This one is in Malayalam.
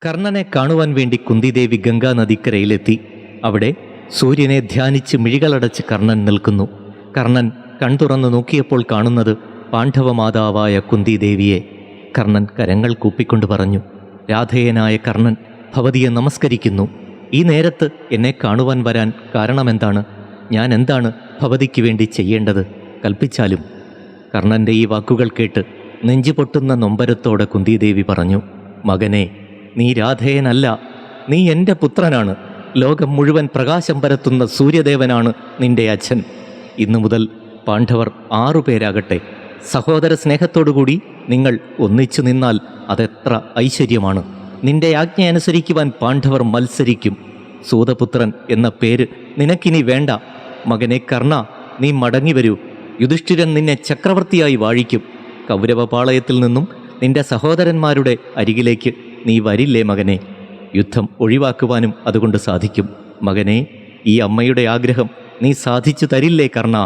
കർണനെ കാണുവാൻ വേണ്ടി കുന്തിദേവി ഗംഗാനദിക്കരയിലെത്തി. അവിടെ സൂര്യനെ ധ്യാനിച്ച് മിഴികളടച്ച് കർണൻ നിൽക്കുന്നു. കർണൻ കൺതുറന്നു നോക്കിയപ്പോൾ കാണുന്നത് പാണ്ഡവമാതാവായ കുന്തിദേവിയെ. കർണൻ കരങ്ങൾ കൂപ്പിക്കൊണ്ട് പറഞ്ഞു, രാധേയനായ കർണൻ, ഭവതിയെ നമസ്കരിക്കുന്നു. ഈ നേരത്ത് എന്നെ കാണുവാൻ വരാൻ കാരണമെന്താണ്? ഞാൻ എന്താണ് ഭവതിക്ക് വേണ്ടി ചെയ്യേണ്ടത്? കൽപ്പിച്ചാലും. കർണൻ്റെ ഈ വാക്കുകൾ കേട്ട് നെഞ്ചു പൊട്ടുന്ന നൊമ്പരത്തോടെ കുന്തിദേവി പറഞ്ഞു, മകനെ, നീ രാധേയനല്ല, നീ എൻ്റെ പുത്രനാണ്. ലോകം മുഴുവൻ പ്രകാശം പരത്തുന്ന സൂര്യദേവനാണ് നിന്റെ അച്ഛൻ. ഇന്നു മുതൽ പാണ്ഡവർ 6 പേരാകട്ടെ. സഹോദര സ്നേഹത്തോടുകൂടി നിങ്ങൾ ഒന്നിച്ചു നിന്നാൽ അതെത്ര ഐശ്വര്യമാണ്. നിന്റെ ആജ്ഞ അനുസരിക്കുവാൻ പാണ്ഡവർ മത്സരിക്കും. സൂതപുത്രൻ എന്ന പേര് നിനക്കിനി വേണ്ട. മകനെ കർണ, നീ മടങ്ങി വരൂ. യുധിഷ്ഠിരൻ നിന്നെ ചക്രവർത്തിയായി വാഴിക്കും. കൗരവപാളയത്തിൽ നിന്നും നിന്റെ സഹോദരന്മാരുടെ അരികിലേക്ക് നീ വരില്ലേ മകനെ? യുദ്ധം ഒഴിവാക്കുവാനും അതുകൊണ്ട് സാധിക്കും. മകനെ, ഈ അമ്മയുടെ ആഗ്രഹം നീ സാധിച്ചു തരില്ലേ കർണ?